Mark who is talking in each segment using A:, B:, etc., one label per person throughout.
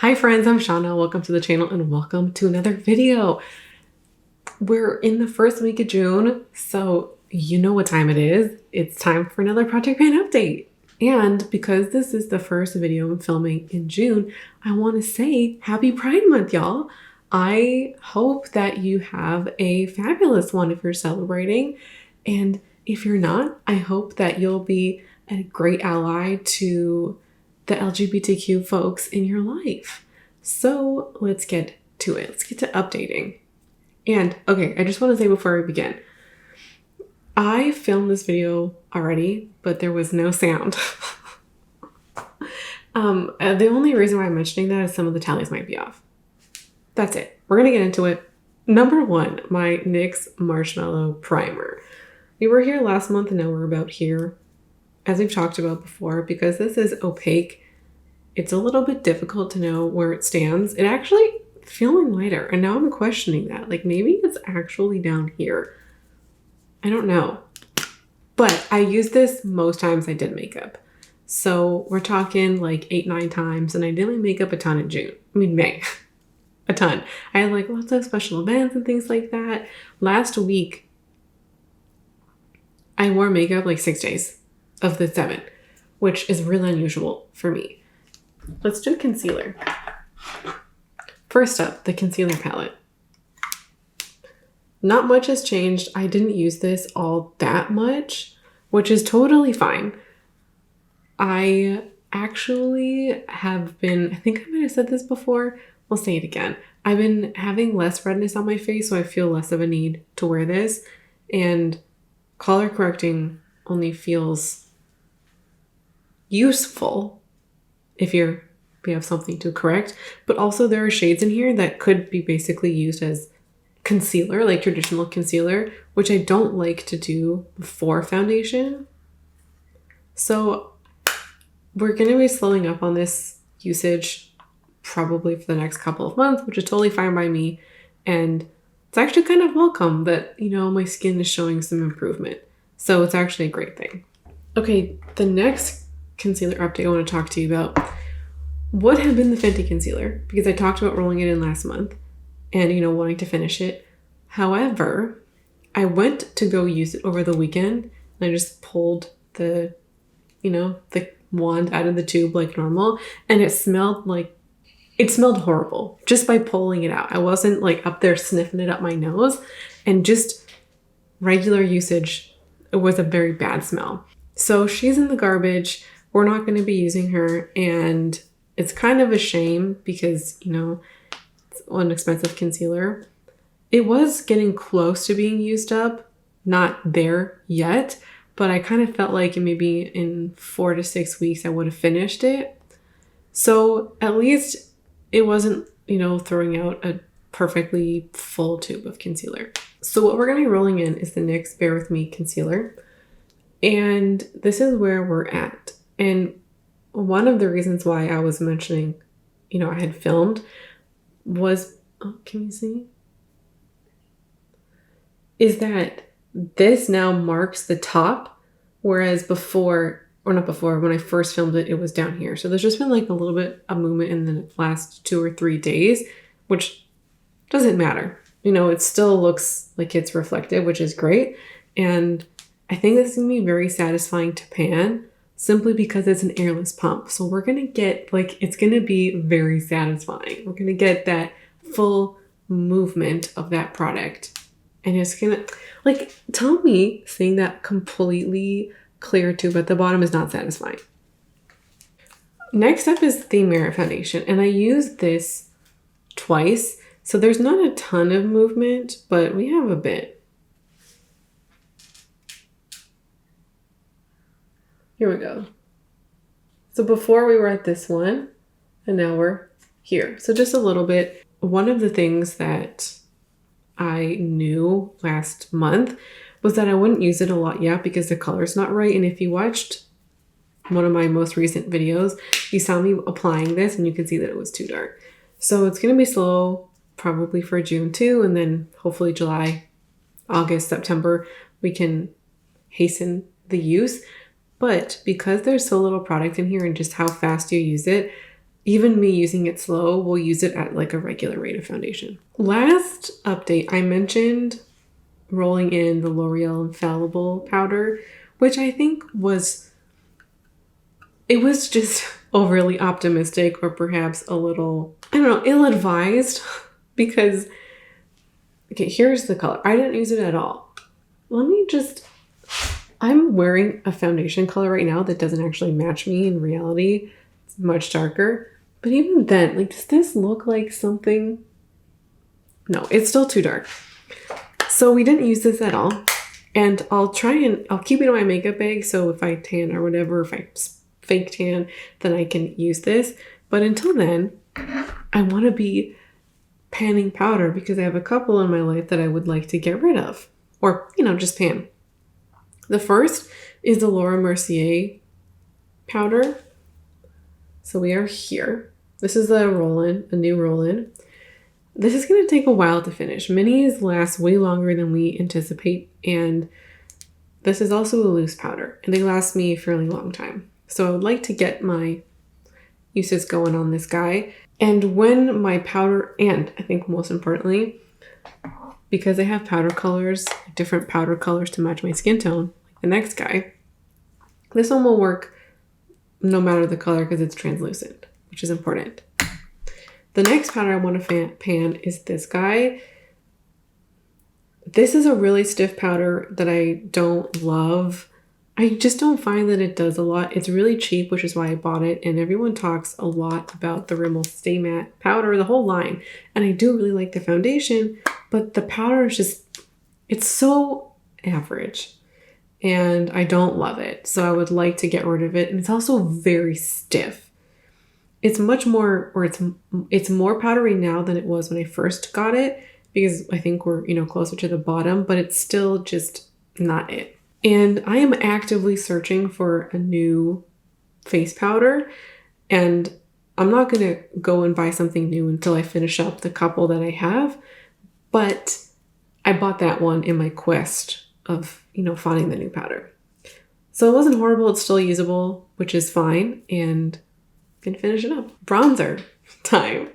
A: Hi friends, I'm Shauna. Welcome to the channel and welcome to another video. We're in the first week of June, so you know what time it is. It's time for another Project Pan update. And because this is the first video I'm filming in June, I want to say happy Pride Month, y'all. I hope that you have a fabulous one if you're celebrating. And if you're not, I hope that you'll be a great ally to the LGBTQ folks in your life. So let's get to it. Let's get to updating. And okay, I just want to say before we begin, I filmed this video already, but there was no sound. The only reason why I'm mentioning that is some of the tallies might be off. That's it. We're going to get into it. Number one, my NYX Marshmallow Primer. We were here last month and now we're about here. As we've talked about before, because this is opaque, it's a little bit difficult to know where it stands. It actually feeling lighter, and now I'm questioning that. Like maybe it's actually down here. I don't know. But I use this most times I did makeup. So we're talking like 8-9 times, and I didn't make up a ton in May. A ton. I had like lots of special events and things like that. Last week, I wore makeup like 6 days of the 7, which is really unusual for me. Let's do concealer. First up, the concealer palette. Not much has changed. I didn't use this all that much, which is totally fine. I actually have been, I think I might have said this before, I'll say it again. I've been having less redness on my face, so I feel less of a need to wear this. And color correcting only feels useful if you have something to correct, but also there are shades in here that could be basically used as concealer, like traditional concealer, which I don't like to do before foundation. So we're going to be slowing up on this usage probably for the next couple of months, which is totally fine by me. And it's actually kind of welcome that, you know, my skin is showing some improvement. So it's actually a great thing. Okay, the next concealer update I want to talk to you about would have been the Fenty concealer, because I talked about rolling it in last month and, you know, wanting to finish it. However, I went to go use it over the weekend and I just pulled the, you know, the wand out of the tube like normal, and it smelled horrible just by pulling it out. I wasn't like up there sniffing it up my nose, and just regular usage, it was a very bad smell. So she's in the garbage. We're not going to be using her, and it's kind of a shame because, you know, it's an expensive concealer. It was getting close to being used up, not there yet, but I kind of felt like maybe in 4 to 6 weeks I would have finished it. So at least it wasn't, you know, throwing out a perfectly full tube of concealer. So what we're going to be rolling in is the NYX Bare With Me concealer. And this is where we're at. And one of the reasons why I was mentioning, you know, I had filmed was, oh, can you see? Is that this now marks the top, whereas before, or not before, when I first filmed it, it was down here. So there's just been like a little bit of movement in the last 2 or 3 days, which doesn't matter. You know, it still looks like it's reflective, which is great. And I think this is going to be very satisfying to pan simply because it's an airless pump. So we're going to get, like, it's going to be very satisfying. We're going to get that full movement of that product. And it's going to, like, tell me seeing that completely clear tube at the bottom is not satisfying. Next up is the Merit Foundation. And I used this twice. So there's not a ton of movement, but we have a bit. Here we go. So before we were at this one, and now we're here. So just a little bit. One of the things that I knew last month was that I wouldn't use it a lot yet because the color's not right. And if you watched one of my most recent videos, you saw me applying this and you could see that it was too dark. So it's going to be slow, probably for June too. And then hopefully July, August, September, we can hasten the use. But because there's so little product in here and just how fast you use it, even me using it slow will use it at like a regular rate of foundation. Last update, I mentioned rolling in the L'Oreal Infallible powder, which I think it was just overly optimistic or perhaps a little, I don't know, ill-advised because, okay, here's the color. I didn't use it at all. I'm wearing a foundation color right now that doesn't actually match me in reality. It's much darker. But even then, like, does this look like something? No, it's still too dark. So we didn't use this at all. And I'll keep it in my makeup bag. So if I tan or whatever, if I fake tan, then I can use this. But until then, I want to be panning powder because I have a couple in my life that I would like to get rid of. Or, just pan. The first is the Laura Mercier powder. So we are here. This is a new roll-in. This is going to take a while to finish. Minis last way longer than we anticipate. And this is also a loose powder. And they last me a fairly long time. So I would like to get my uses going on this guy. And when my powder, and I think most importantly, because I have powder colors, different powder colors to match my skin tone, like the next guy, this one will work no matter the color because it's translucent, which is important. The next powder I want to pan is this guy. This is a really stiff powder that I don't love. I just don't find that it does a lot. It's really cheap, which is why I bought it. And everyone talks a lot about the Rimmel Stay Matte powder, the whole line. And I do really like the foundation, but the powder is it's so average. And I don't love it. So I would like to get rid of it. And it's also very stiff. It's much more, or it's more powdery now than it was when I first got it, because I think we're, closer to the bottom, but it's still just not it. And I am actively searching for a new face powder, and I'm not going to go and buy something new until I finish up the couple that I have, but I bought that one in my quest of, finding the new powder. So it wasn't horrible. It's still usable, which is fine, and can finish it up. Bronzer time.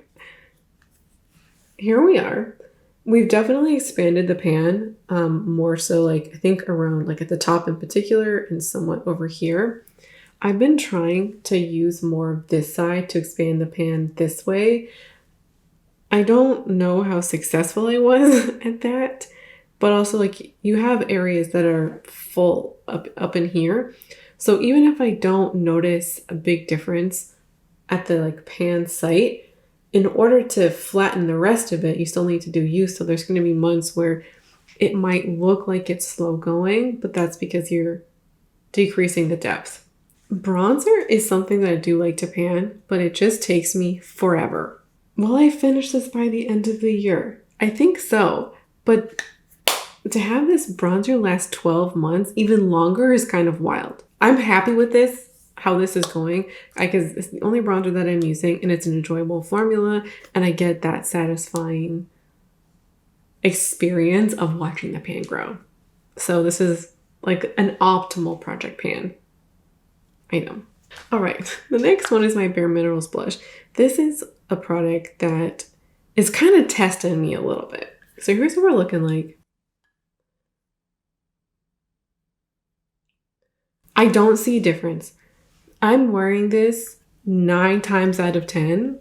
A: Here we are. We've definitely expanded the pan, more so I think around at the top in particular and somewhat over here. I've been trying to use more of this side to expand the pan this way. I don't know how successful I was at that, but also you have areas that are full up in here. So even if I don't notice a big difference at the pan site, in order to flatten the rest of it, you still need to do use. So there's going to be months where it might look like it's slow going, but that's because you're decreasing the depth. Bronzer is something that I do like to pan, but it just takes me forever. Will I finish this by the end of the year? I think so, but to have this bronzer last 12 months, even longer, is kind of wild. I'm happy with this, how this is going, because it's the only bronzer that I'm using, and it's an enjoyable formula, and I get that satisfying experience of watching the pan grow. So this is an optimal project pan item. All right, the next one is my Bare Minerals blush. This is a product that is kind of testing me a little bit. So here's what we're looking like. I don't see a difference. I'm wearing this 9 times out of 10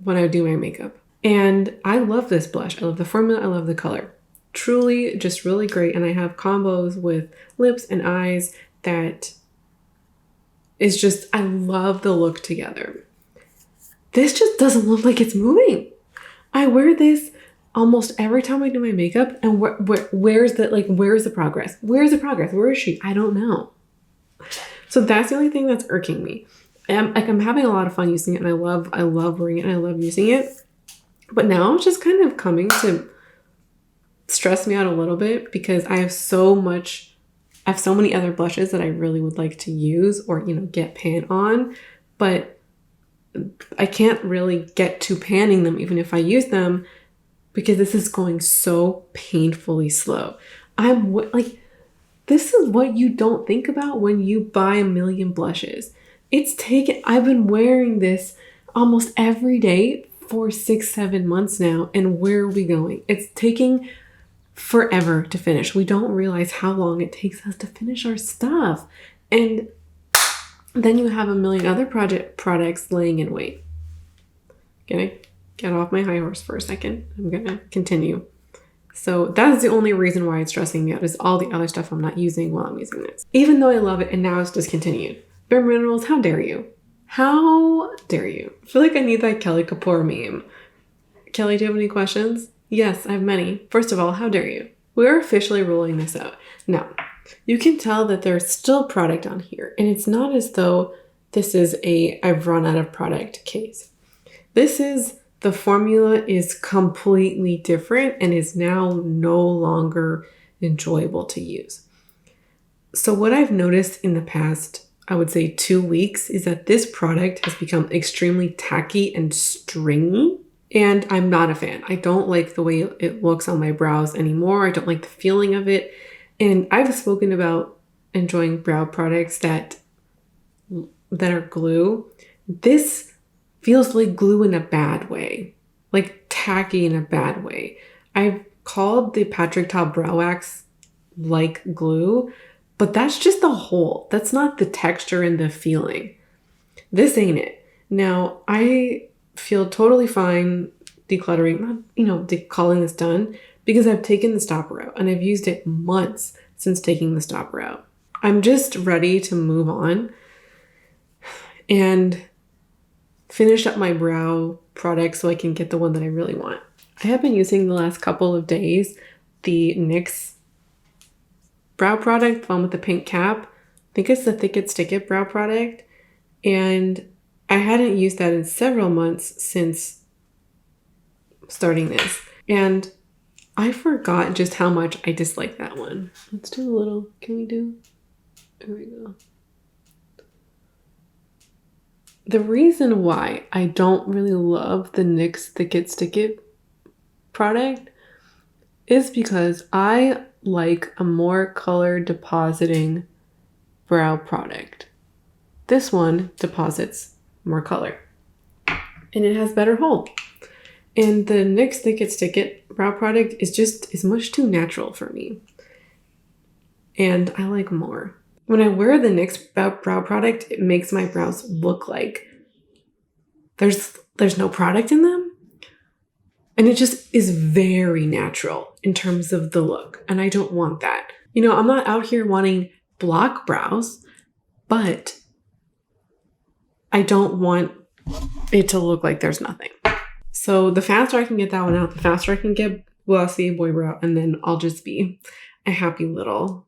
A: when I do my makeup. And I love this blush. I love the formula. I love the color. Truly just really great. And I have combos with lips and eyes that is just, I love the look together. This just doesn't look like it's moving. I wear this almost every time I do my makeup. And where's the progress? Where's the progress? Where is she? I don't know. So that's the only thing that's irking me. I'm having a lot of fun using it, and I love wearing it, and I love using it. But now it's just kind of coming to stress me out a little bit because I have so many other blushes that I really would like to use or, get pan on, but I can't really get to panning them even if I use them because this is going so painfully slow. This is what you don't think about when you buy a million blushes. I've been wearing this almost every day for 6-7 months now. And where are we going? It's taking forever to finish. We don't realize how long it takes us to finish our stuff. And then you have a million other products laying in wait. Gonna get off my high horse for a second. I'm gonna continue. So that's the only reason why it's stressing me out, is all the other stuff I'm not using while I'm using this. Even though I love it and now it's discontinued. Bare Minerals, how dare you? How dare you? I feel like I need that Kelly Kapoor meme. Kelly, do you have any questions? Yes, I have many. First of all, how dare you? We're officially rolling this out. Now, you can tell that there's still product on here, and it's not as though this is a I've run out of product case. This is, the formula is completely different and is now no longer enjoyable to use. So what I've noticed in the past, I would say 2 weeks, is that this product has become extremely tacky and stringy. And I'm not a fan. I don't like the way it looks on my brows anymore. I don't like the feeling of it. And I've spoken about enjoying brow products that are glue. This feels like glue in a bad way, like tacky in a bad way. I've called the Patrick Ta Brow Wax like glue, but that's just the hole. That's not the texture and the feeling. This ain't it. Now, I feel totally fine decluttering, calling this done, because I've taken the stopper out and I've used it months since taking the stopper out. I'm just ready to move on and finish up my brow product so I can get the one that I really want. I have been using the last couple of days the NYX brow product, the one with the pink cap. I think it's the Thick It Stick It brow product. And I hadn't used that in several months since starting this. And I forgot just how much I dislike that one. Let's do a little, there we go. The reason why I don't really love the NYX Thick It Stick It product is because I like a more color depositing brow product. This one deposits more color and it has better hold. And the NYX Thick It Stick It brow product is much too natural for me. And I like more. When I wear the NYX brow product, it makes my brows look like there's no product in them. And it just is very natural in terms of the look. And I don't want that. I'm not out here wanting block brows, but I don't want it to look like there's nothing. So the faster I can get that one out, the faster I can get glossy boy brow, and then I'll just be a happy little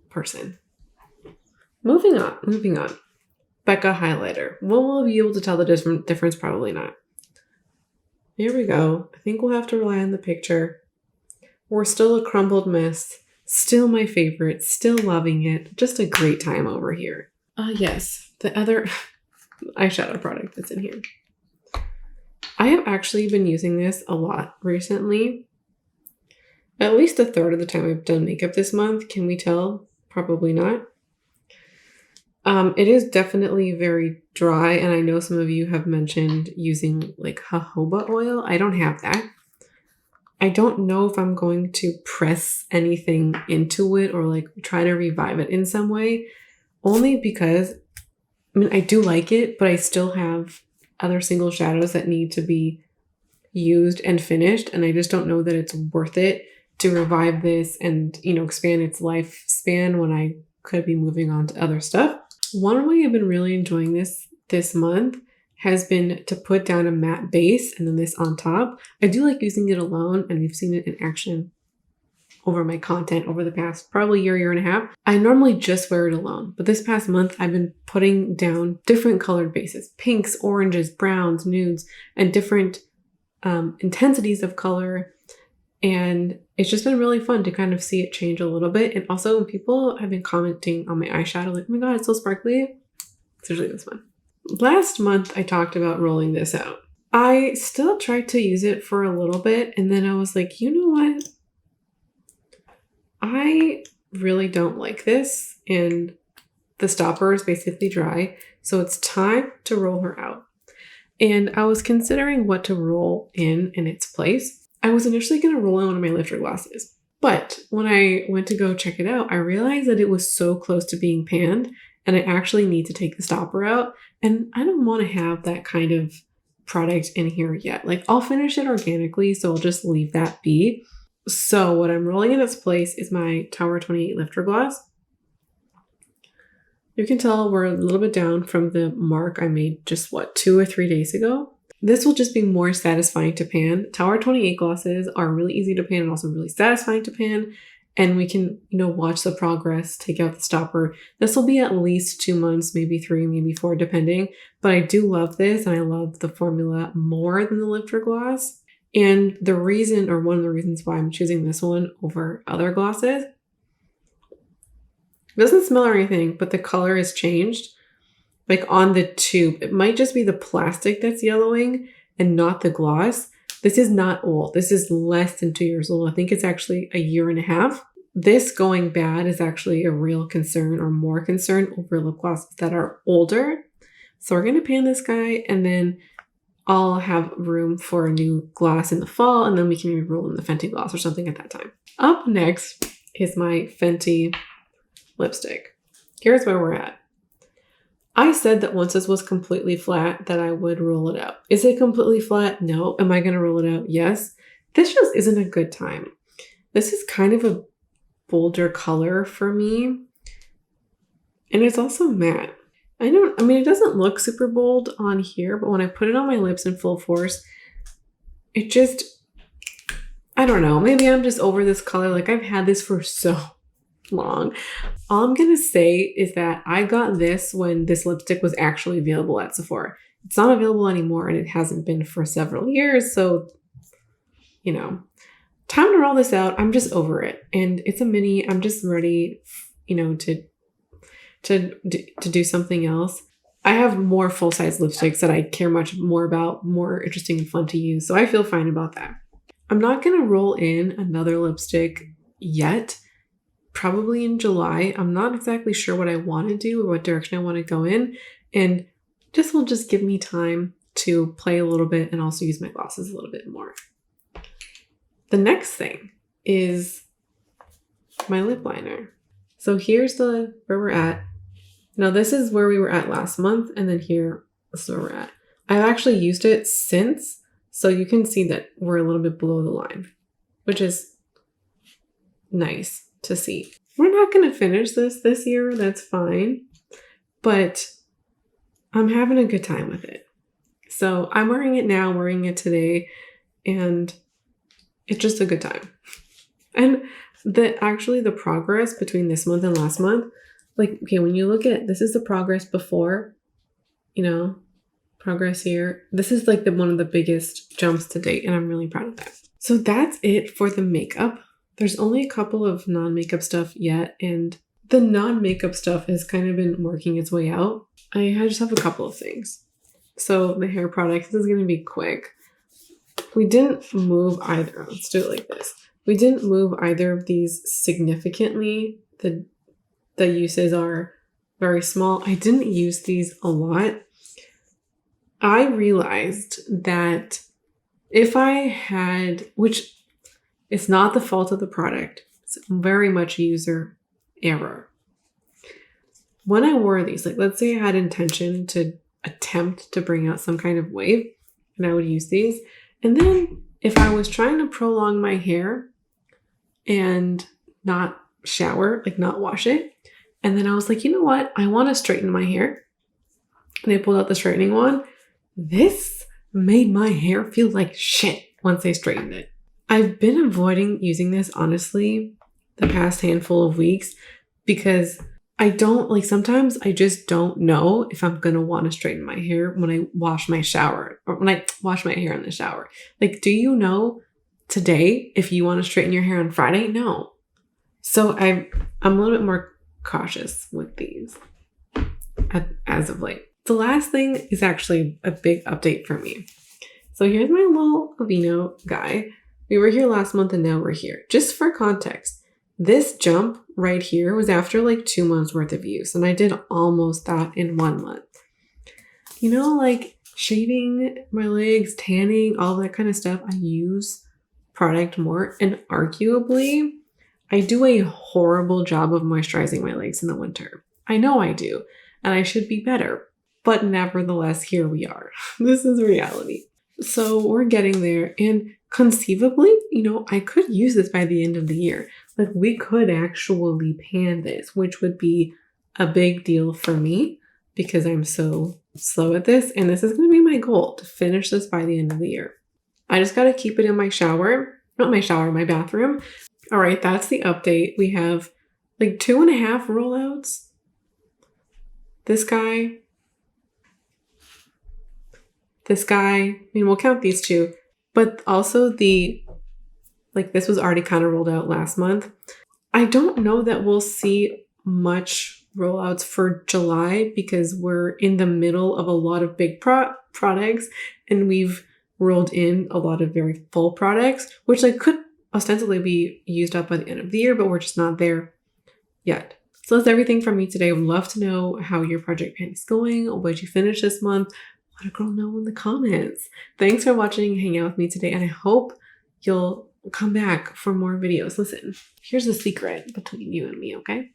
A: person. Moving on. Becca highlighter. Will we be able to tell the difference? Probably not. Here we go. I think we'll have to rely on the picture. We're still a crumbled mess. Still my favorite. Still loving it. Just a great time over here. Yes. The other eyeshadow product that's in here. I have actually been using this a lot recently. At least a third of the time I've done makeup this month. Can we tell? Probably not. It is definitely very dry, and I know some of you have mentioned using like jojoba oil. I don't have that. I don't know if I'm going to press anything into it or like try to revive it in some way, only because I do like it, but I still have other single shadows that need to be used and finished, and I just don't know that it's worth it to revive this and expand its lifespan when I could be moving on to other stuff. One way I've been really enjoying this month has been to put down a matte base and then this on top. I do like using it alone, and you've seen it in action over my content over the past probably year and a half. I normally just wear it alone, but this past month I've been putting down different colored bases, pinks, oranges, browns, nudes, and different intensities of color. And it's just been really fun to kind of see it change a little bit. And also when people have been commenting on my eyeshadow, like, oh my God, it's so sparkly. It's usually this one. Last month, I talked about rolling this out. I still tried to use it for a little bit. And then I was like, you know what? I really don't like this. And the stopper is basically dry. So it's time to roll her out. And I was considering what to roll in its place. I was initially going to roll in one of my lifter glosses. But when I went to go check it out, I realized that it was so close to being panned and I actually need to take the stopper out. And I don't want to have that kind of product in here yet. Like I'll finish it organically, so I'll just leave that be. So what I'm rolling in its place is my Tower 28 lifter gloss. You can tell we're a little bit down from the mark I made just 2 or 3 days ago. This will just be more satisfying to pan. Tower 28 glosses are really easy to pan and also really satisfying to pan. And we can, watch the progress, take out the stopper. This will be at least 2 months, maybe 3, maybe 4, depending. But I do love this and I love the formula more than the lifter gloss. And the reason, or one of the reasons why I'm choosing this one over other glosses, it doesn't smell or anything, but the color has changed. Like on the tube, it might just be the plastic that's yellowing and not the gloss. This is not old. This is less than 2 years old. I think it's actually 1.5 years. This going bad is actually a real concern or more concern over lip glosses that are older. So we're going to pan this guy and then I'll have room for a new gloss in the fall and then we can maybe roll in the Fenty gloss or something at that time. Up next is my Fenty lipstick. Here's where we're at. I said that once this was completely flat that I would roll it out. Is it completely flat? No. Am I going to roll it out? Yes. This just isn't a good time. This is kind of a bolder color for me. And it's also matte. It doesn't look super bold on here, but when I put it on my lips in full force, it just, I don't know. Maybe I'm just over this color. Like I've had this for so long. All I'm gonna say is that I got this when this lipstick was actually available at Sephora. It's not available anymore and it hasn't been for several years. So, time to roll this out. I'm just over it. And it's a mini. I'm just ready, to do something else. I have more full-size lipsticks that I care much more about, more interesting and fun to use. So I feel fine about that. I'm not gonna roll in another lipstick yet. Probably in July. I'm not exactly sure what I want to do or what direction I want to go in. And this will just give me time to play a little bit and also use my glosses a little bit more. The next thing is my lip liner. So here's where we're at. Now this is where we were at last month and then here is where we're at. I've actually used it since, so you can see that we're a little bit below the line, which is nice to see. We're not going to finish this year. That's fine. But I'm having a good time with it. So I'm wearing it now, wearing it today, and it's just a good time. And the progress between this month and last month, like, okay, when you look at, this is the progress before, progress here. This is like one of the biggest jumps to date, and I'm really proud of that. So that's it for the makeup. There's only a couple of non-makeup stuff yet, and the non-makeup stuff has kind of been working its way out. I just have a couple of things. So the hair product, this is going to be quick. We didn't move either. Let's do it like this. We didn't move either of these significantly. The uses are very small. I didn't use these a lot. I realized that if I had, which it's not the fault of the product. It's very much user error. When I wore these, like let's say I had intention to attempt to bring out some kind of wave and I would use these. And then if I was trying to prolong my hair and not shower, like not wash it, and then I was like, you know what? I want to straighten my hair. And I pulled out the straightening wand. This made my hair feel like shit once I straightened it. I've been avoiding using this, honestly, the past handful of weeks because sometimes I just don't know if I'm going to want to straighten my hair when I wash my shower or when I wash my hair in the shower. Like, do you know today if you want to straighten your hair on Friday? No. So I'm a little bit more cautious with these as of late. The last thing is actually a big update for me. So here's my little Aveeno guy. We were here last month and now we're here. Just for context, this jump right here was after like 2 months worth of use. And I did almost that in 1 month. shaving my legs, tanning, all that kind of stuff, I use product more. And arguably, I do a horrible job of moisturizing my legs in the winter. I know I do, and I should be better. But nevertheless, here we are. This is reality. So we're getting there. And conceivably, I could use this by the end of the year. Like, we could actually pan this, which would be a big deal for me because I'm so slow at this. And this is going to be my goal, to finish this by the end of the year. I just got to keep it in my shower. Not my shower, my bathroom. All right, that's the update. We have like 2.5 rollouts. This guy. I mean, we'll count these two. But also this was already kind of rolled out last month. I don't know that we'll see much rollouts for July because we're in the middle of a lot of big products and we've rolled in a lot of very full products, which could ostensibly be used up by the end of the year, but we're just not there yet. So that's everything from me today. I would love to know how your project pan is going. What did you finish this month? Let a girl know in the comments. Thanks for watching, hanging out with me today, and I hope you'll come back for more videos. Listen, here's a secret between you and me, okay?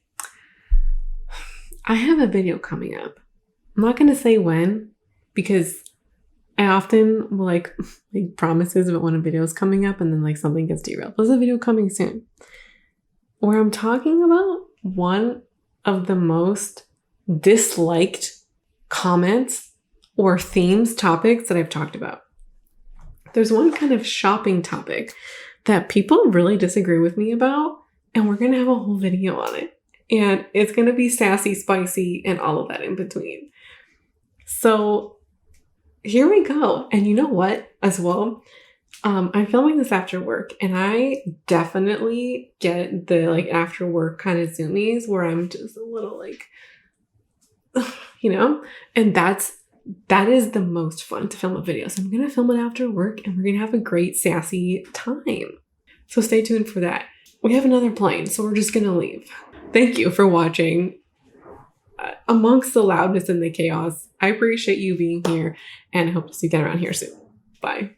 A: I have a video coming up. I'm not going to say when because I often will make promises about when a video is coming up and then something gets derailed. There's a video coming soon where I'm talking about one of the most disliked comments or themes, topics that I've talked about. There's one kind of shopping topic that people really disagree with me about, and we're going to have a whole video on it. And it's going to be sassy, spicy, and all of that in between. So here we go. And you know what as well? I'm filming this after work, and I definitely get the after work kind of zoomies where I'm just a little and that is the most fun to film a video. So I'm going to film it after work and we're going to have a great sassy time. So stay tuned for that. We have another plane, so we're just going to leave. Thank you for watching. Amongst the loudness and the chaos, I appreciate you being here and I hope to see you again around here soon. Bye.